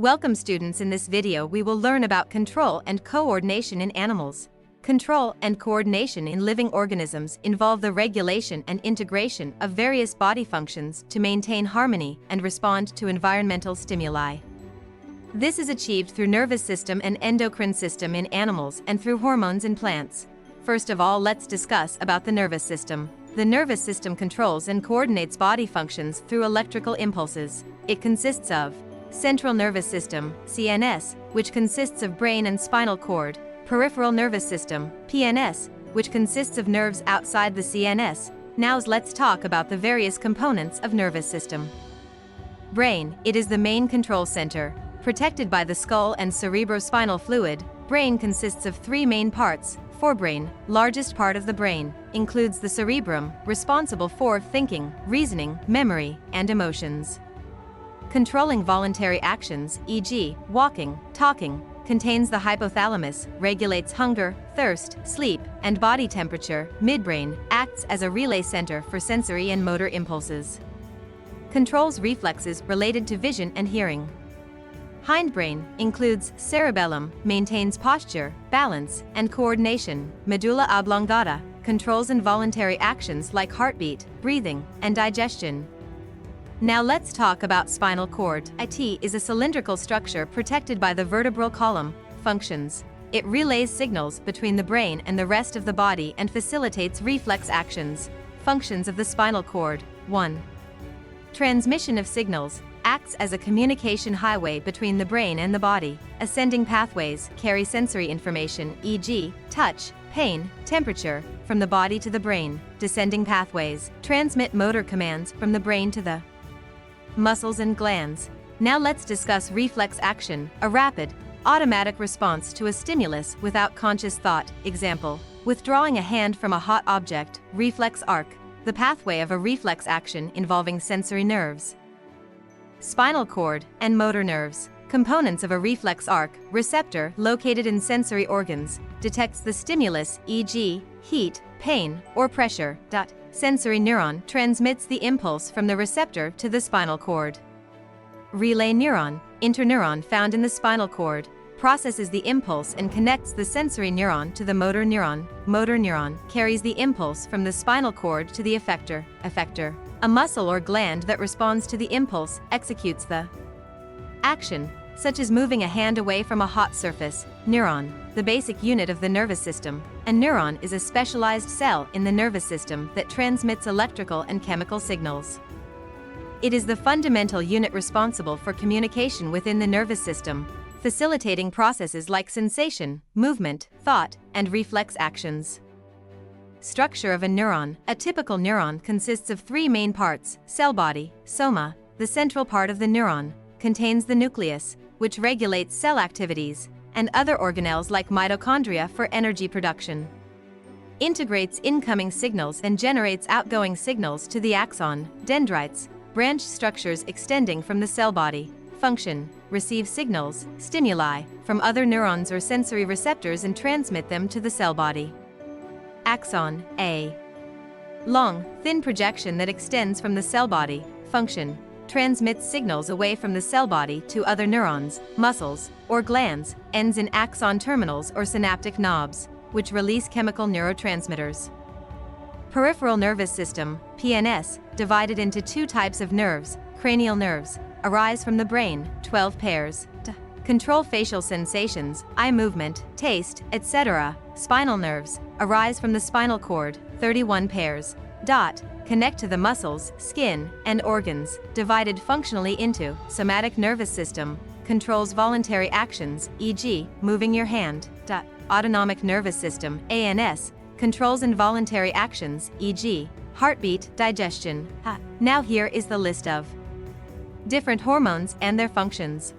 Welcome students, in this video we will learn about control and coordination in animals. Control and coordination in living organisms involve the regulation and integration of various body functions to maintain harmony and respond to environmental stimuli. This is achieved through nervous system and endocrine system in animals and through hormones in plants. First of all, let's discuss about the nervous system. The nervous system controls and coordinates body functions through electrical impulses. It consists of central nervous system, CNS, which consists of brain and spinal cord, peripheral nervous system, PNS, which consists of nerves outside the CNS. Now let's talk about the various components of nervous system. Brain, it is the main control center. Protected by the skull and cerebrospinal fluid, brain consists of three main parts. Forebrain, largest part of the brain, includes the cerebrum, responsible for thinking, reasoning, memory, and emotions. Controlling voluntary actions, e.g., walking, talking, contains the hypothalamus, regulates hunger, thirst, sleep, and body temperature. Midbrain acts as a relay center for sensory and motor impulses. Controls reflexes related to vision and hearing. Hindbrain includes cerebellum, maintains posture, balance, and coordination. Medulla oblongata controls involuntary actions like heartbeat, breathing, and digestion. Now let's talk about spinal cord. IT is a cylindrical structure protected by the vertebral column. Functions. It relays signals between the brain and the rest of the body and facilitates reflex actions. Functions of the spinal cord. 1. Transmission of signals. Acts as a communication highway between the brain and the body. Ascending pathways carry sensory information, e.g., touch, pain, temperature, from the body to the brain. Descending pathways transmit motor commands from the brain to the muscles and glands. Now let's discuss reflex action, a rapid, automatic response to a stimulus without conscious thought. Example: withdrawing a hand from a hot object. Reflex arc, the pathway of a reflex action involving sensory nerves. Spinal cord and motor nerves. Components of a reflex arc. Receptor, located in sensory organs, detects the stimulus, e.g., heat, pain, or pressure. Sensory neuron transmits the impulse from the receptor to the spinal cord. Relay neuron, interneuron found in the spinal cord, processes the impulse and connects the sensory neuron to the motor neuron. Motor neuron carries the impulse from the spinal cord to the effector. Effector, a muscle or gland that responds to the impulse, executes the action, such as moving a hand away from a hot surface. Neuron, the basic unit of the nervous system. A neuron is a specialized cell in the nervous system that transmits electrical and chemical signals. It is the fundamental unit responsible for communication within the nervous system, facilitating processes like sensation, movement, thought, and reflex actions. Structure of a neuron. A typical neuron consists of three main parts: cell body, soma, the central part of the neuron, contains the nucleus, which regulates cell activities, and other organelles like mitochondria for energy production. Integrates incoming signals and generates outgoing signals to the axon. Dendrites, branch structures extending from the cell body. Function, receive signals, stimuli, from other neurons or sensory receptors and transmit them to the cell body. Axon, a long, thin projection that extends from the cell body. Function, transmits signals away from the cell body to other neurons, muscles, or glands. Ends in axon terminals or synaptic knobs, which release chemical neurotransmitters. Peripheral nervous system, PNS, divided into two types of nerves. Cranial nerves, arise from the brain, 12 pairs. Control facial sensations, eye movement, taste, etc. Spinal nerves, arise from the spinal cord, 31 pairs. Connect to the muscles, skin, and organs. Divided functionally into somatic nervous system, controls voluntary actions, e.g., moving your hand. Autonomic nervous system, ANS, controls involuntary actions, e.g., heartbeat, digestion. Now here is the list of different hormones and their functions.